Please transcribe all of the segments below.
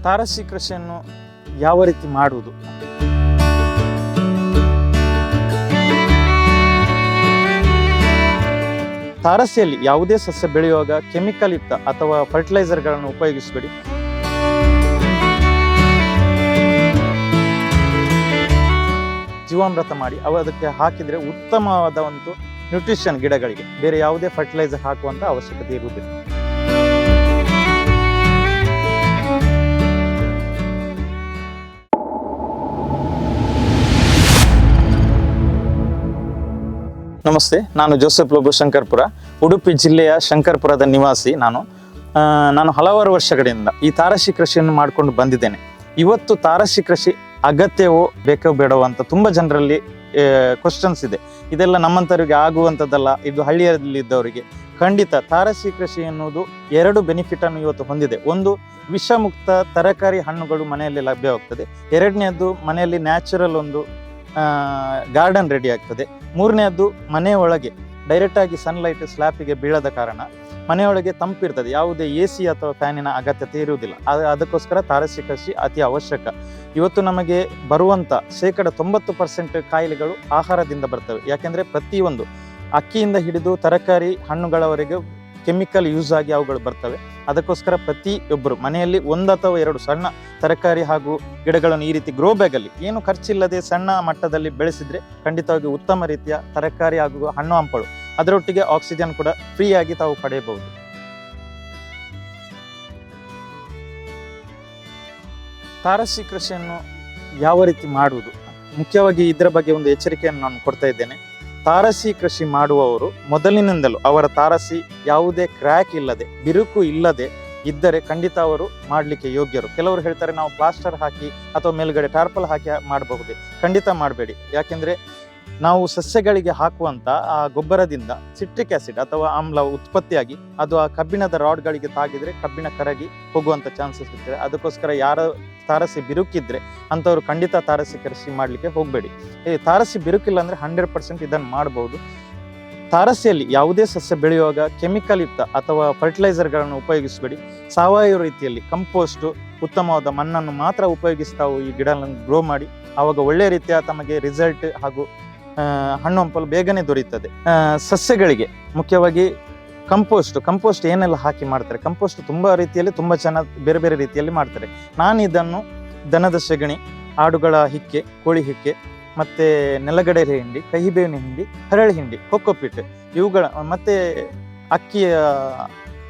ತಾರಸಿ ಕೃಷಿಯನ್ನು ಯಾವ ರೀತಿ ಮಾಡುವುದು? ತಾರಸಿಯಲ್ಲಿ ಯಾವುದೇ ಸಸ್ಯ ಬೆಳೆಯುವಾಗ ಕೆಮಿಕಲ್ ಯುಕ್ತ ಅಥವಾ ಫರ್ಟಿಲೈಸರ್ಗಳನ್ನು ಉಪಯೋಗಿಸಬೇಡಿ. ಜೀವಾಮೃತ ಮಾಡಿ ಅದಕ್ಕೆ ಹಾಕಿದರೆ ಉತ್ತಮವಾದ ಒಂದು ನ್ಯೂಟ್ರಿಷನ್ ಗಿಡಗಳಿಗೆ. ಬೇರೆ ಯಾವುದೇ ಫರ್ಟಿಲೈಸರ್ ಹಾಕುವಂತ ಅವಶ್ಯಕತೆ ಇರುವುದಿಲ್ಲ. ನಮಸ್ತೆ, ನಾನು ಜೋಸೆಫ್ ಲೋಬೋ ಶಂಕರ್ಪುರ, ಉಡುಪಿ ಜಿಲ್ಲೆಯ ಶಂಕರ್ಪುರದ ನಿವಾಸಿ. ನಾನು ಹಲವಾರು ವರ್ಷಗಳಿಂದ ಈ ತಾರಸಿ ಕೃಷಿಯನ್ನು ಮಾಡಿಕೊಂಡು ಬಂದಿದ್ದೇನೆ. ಇವತ್ತು ತಾರಸಿ ಕೃಷಿ ಅಗತ್ಯವೋ ಬೇಕೋ ಬೇಡವೋ ಅಂತ ತುಂಬ ಜನರಲ್ಲಿ ಕ್ವಶನ್ಸ್ ಇದೆ. ಇದೆಲ್ಲ ನಮ್ಮಂಥವರಿಗೆ ಆಗುವಂಥದ್ದಲ್ಲ, ಇದು ಹಳ್ಳಿಯಲ್ಲಿದ್ದವರಿಗೆ. ಖಂಡಿತ ತಾರಸಿ ಕೃಷಿ ಎನ್ನುವುದು ಎರಡು ಬೆನಿಫಿಟ್ ಅನ್ನು ಇವತ್ತು ಹೊಂದಿದೆ. ಒಂದು, ವಿಷಮುಕ್ತ ತರಕಾರಿ ಹಣ್ಣುಗಳು ಮನೆಯಲ್ಲಿ ಲಭ್ಯವಾಗ್ತದೆ. ಎರಡನೇದ್ದು, ಮನೆಯಲ್ಲಿ ನ್ಯಾಚುರಲ್ ಒಂದು ಗಾರ್ಡನ್ ರೆಡಿ ಆಗ್ತದೆ. ಮೂರನೇದ್ದು, ಮನೆಯೊಳಗೆ ಡೈರೆಕ್ಟ್ ಆಗಿ ಸನ್ಲೈಟ್ ಸ್ಲ್ಯಾಪಿಗೆ ಬೀಳದ ಕಾರಣ ಮನೆಯೊಳಗೆ ತಂಪಿರ್ತದೆ. ಯಾವುದೇ AC ಅಥವಾ ಫ್ಯಾನಿನ ಅಗತ್ಯತೆ ಇರುವುದಿಲ್ಲ. ಅದಕ್ಕೋಸ್ಕರ ತಾರಸಿ ಕೃಷಿ ಅತಿ ಅವಶ್ಯಕ. ಇವತ್ತು ನಮಗೆ ಬರುವಂಥ 90% ಕಾಯಿಲೆಗಳು ಆಹಾರದಿಂದ ಬರ್ತವೆ. ಯಾಕೆಂದರೆ ಪ್ರತಿಯೊಂದು ಅಕ್ಕಿಯಿಂದ ಹಿಡಿದು ತರಕಾರಿ ಹಣ್ಣುಗಳವರೆಗೆ ಕೆಮಿಕಲ್ ಯೂಸ್ ಆಗಿ ಅವುಗಳು ಬರ್ತವೆ. ಅದಕ್ಕೋಸ್ಕರ ಪ್ರತಿಯೊಬ್ಬರು ಮನೆಯಲ್ಲಿ 1 ಅಥವಾ 2 ಸಣ್ಣ ತರಕಾರಿ ಹಾಗೂ ಗಿಡಗಳನ್ನು ಈ ರೀತಿ ಗ್ರೋ ಬ್ಯಾಗಲ್ಲಿ ಏನು ಖರ್ಚಿಲ್ಲದೆ ಸಣ್ಣ ಮಟ್ಟದಲ್ಲಿ ಬೆಳೆಸಿದ್ರೆ ಖಂಡಿತವಾಗಿ ಉತ್ತಮ ರೀತಿಯ ತರಕಾರಿ ಹಾಗೂ ಹಣ್ಣು ಹಂಪಳು, ಅದರೊಟ್ಟಿಗೆ ಆಕ್ಸಿಜನ್ ಕೂಡ ಫ್ರೀಯಾಗಿ ತಾವು ಪಡೆಯಬಹುದು. ತಾರಸಿ ಕೃಷಿಯನ್ನು ಯಾವ ರೀತಿ ಮಾಡುವುದು, ಮುಖ್ಯವಾಗಿ ಇದರ ಬಗ್ಗೆ ಒಂದು ಎಚ್ಚರಿಕೆಯನ್ನು ನಾನು ಕೊಡ್ತಾ ಇದ್ದೇನೆ. ತಾರಸಿ ಕೃಷಿ ಮಾಡುವವರು ಮೊದಲಿನಿಂದಲೂ ಅವರ ತಾರಸಿ ಯಾವುದೇ ಕ್ರ್ಯಾಕ್ ಇಲ್ಲದೆ, ಬಿರುಕು ಇಲ್ಲದೆ ಇದ್ದರೆ ಖಂಡಿತ ಅವರು ಮಾಡಲಿಕ್ಕೆ ಯೋಗ್ಯರು. ಕೆಲವರು ಹೇಳ್ತಾರೆ ನಾವು ಪ್ಲಾಸ್ಟರ್ ಹಾಕಿ ಅಥವಾ ಮೇಲ್ಗಡೆ ಟಾರ್ಪಲ್ ಹಾಕಿ ಮಾಡಬಹುದೇ? ಖಂಡಿತ ಮಾಡಬೇಡಿ. ಯಾಕೆಂದರೆ ನಾವು ಸಸ್ಯಗಳಿಗೆ ಹಾಕುವಂಥ ಆ ಗೊಬ್ಬರದಿಂದ ಸಿಟ್ರಿಕ್ ಆಸಿಡ್ ಅಥವಾ ಆಮ್ಲ ಉತ್ಪತ್ತಿಯಾಗಿ ಅದು ಆ ಕಬ್ಬಿಣದ ರಾಡ್ಗಳಿಗೆ ತಾಗಿದ್ರೆ ಕಬ್ಬಿಣ ಕರಗಿ ಹೋಗುವಂಥ ಚಾನ್ಸಸ್ ಇರ್ತದೆ. ಅದಕ್ಕೋಸ್ಕರ ಯಾರ ತಾರಸಿ ಬಿರುಕಿದ್ರೆ ಅಂಥವ್ರು ಖಂಡಿತ ತಾರಸಿ ಕೃಷಿ ಮಾಡಲಿಕ್ಕೆ ಹೋಗಬೇಡಿ. ತಾರಸಿ ಬಿರುಕಿಲ್ಲ ಅಂದರೆ 100% ಇದನ್ನು ಮಾಡಬಹುದು. ತಾರಸಿಯಲ್ಲಿ ಯಾವುದೇ ಸಸ್ಯ ಬೆಳೆಯುವಾಗ ಕೆಮಿಕಲ್ ಯುಕ್ತ ಅಥವಾ ಫರ್ಟಿಲೈಸರ್ಗಳನ್ನು ಉಪಯೋಗಿಸಬೇಡಿ. ಸಾವಯವ ರೀತಿಯಲ್ಲಿ ಕಂಪೋಸ್ಟು, ಉತ್ತಮವಾದ ಮಣ್ಣನ್ನು ಮಾತ್ರ ಉಪಯೋಗಿಸ್ತಾ ಈ ಗಿಡಗಳನ್ನು ಗ್ರೋ ಮಾಡಿ. ಆವಾಗ ಒಳ್ಳೆಯ ರೀತಿಯ ತಮಗೆ ರಿಸಲ್ಟ್ ಹಾಗೂ ಹಣ್ಣು ಹಂಪಲು ಬೇಗನೆ ದೊರೆಯುತ್ತದೆ. ಸಸ್ಯಗಳಿಗೆ ಮುಖ್ಯವಾಗಿ ಕಂಪೋಸ್ಟ್ ಏನೆಲ್ಲ ಹಾಕಿ ಮಾಡ್ತಾರೆ? ಕಂಪೋಸ್ಟ್ ತುಂಬ ರೀತಿಯಲ್ಲಿ ತುಂಬ ಚೆನ್ನಾಗಿ ಬೇರೆ ಬೇರೆ ರೀತಿಯಲ್ಲಿ ಮಾಡ್ತಾರೆ. ನಾನು ಇದನ್ನು ದನದ ಸೆಗಣಿ, ಆಡುಗಳ ಹಿಕ್ಕೆ, ಕೋಳಿ ಹಿಕ್ಕೆ, ಮತ್ತು ನೆಲಗಡೆ ಹಿಂಡಿ, ಕಹಿಬೇವಿನ ಹಿಂಡಿ, ಹರಳಿ ಹಿಂಡಿ, ಕೊಕ್ಕೋಪಿಟ್ ಇವುಗಳ ಮತ್ತು ಅಕ್ಕಿಯ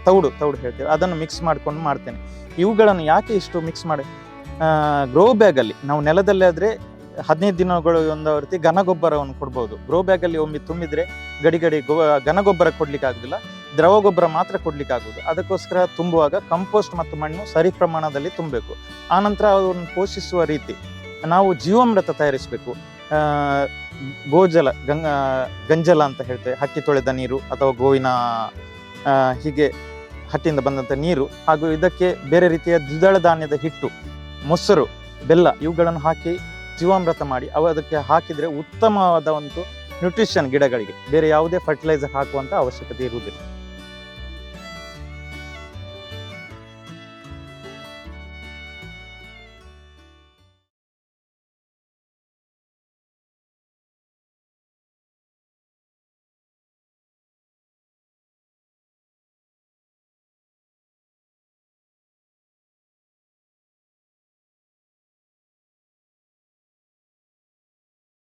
ತೌಡು ಹೇಳ್ತೇವೆ, ಅದನ್ನು ಮಿಕ್ಸ್ ಮಾಡ್ಕೊಂಡು ಮಾಡ್ತೇನೆ. ಇವುಗಳನ್ನು ಯಾಕೆ ಇಷ್ಟು ಮಿಕ್ಸ್ ಮಾಡಿ ಗ್ರೋ ಬ್ಯಾಗಲ್ಲಿ ನಾವು ನೆಲದಲ್ಲಿ ಆದರೆ 15 ದಿನಗಳು ಒಂದು ರೀತಿ ಘನಗೊಬ್ಬರವನ್ನು ಕೊಡ್ಬೋದು. ಗ್ರೋ ಬ್ಯಾಗಲ್ಲಿ ಒಮ್ಮೆ ತುಂಬಿದ್ರೆ ಗಡಿ ಘನಗೊಬ್ಬರ ಕೊಡ್ಲಿಕ್ಕೆ ಆಗುದಿಲ್ಲ, ದ್ರವ ಗೊಬ್ಬರ ಮಾತ್ರ ಕೊಡ್ಲಿಕ್ಕೆ ಆಗುವುದು. ಅದಕ್ಕೋಸ್ಕರ ತುಂಬುವಾಗ ಕಂಪೋಸ್ಟ್ ಮತ್ತು ಮಣ್ಣು ಸರಿ ಪ್ರಮಾಣದಲ್ಲಿ ತುಂಬಬೇಕು. ಆನಂತರ ಅದನ್ನು ಪೋಷಿಸುವ ರೀತಿ ನಾವು ಜೀವಾಮೃತ ತಯಾರಿಸಬೇಕು. ಗೋಜಲ, ಗಂಜಲ ಅಂತ ಹೇಳ್ತೇವೆ, ಹಕ್ಕಿ ತೊಳೆದ ನೀರು ಅಥವಾ ಗೋವಿನ ಹೀಗೆ ಹಟ್ಟಿಯಿಂದ ಬಂದಂಥ ನೀರು, ಹಾಗೂ ಇದಕ್ಕೆ ಬೇರೆ ರೀತಿಯ ದ್ವಿದಳ ಧಾನ್ಯದ ಹಿಟ್ಟು, ಮೊಸರು, ಬೆಲ್ಲ ಇವುಗಳನ್ನು ಹಾಕಿ ಜೀವಾಮೃತ ಮಾಡಿ ಅದಕ್ಕೆ ಹಾಕಿದರೆ ಉತ್ತಮವಾದ ಒಂದು ನ್ಯೂಟ್ರಿಷನ್ ಗಿಡಗಳಿಗೆ. ಬೇರೆ ಯಾವುದೇ ಫರ್ಟಿಲೈಸರ್ ಹಾಕುವಂಥ ಅವಶ್ಯಕತೆ ಇರುವುದಿಲ್ಲ.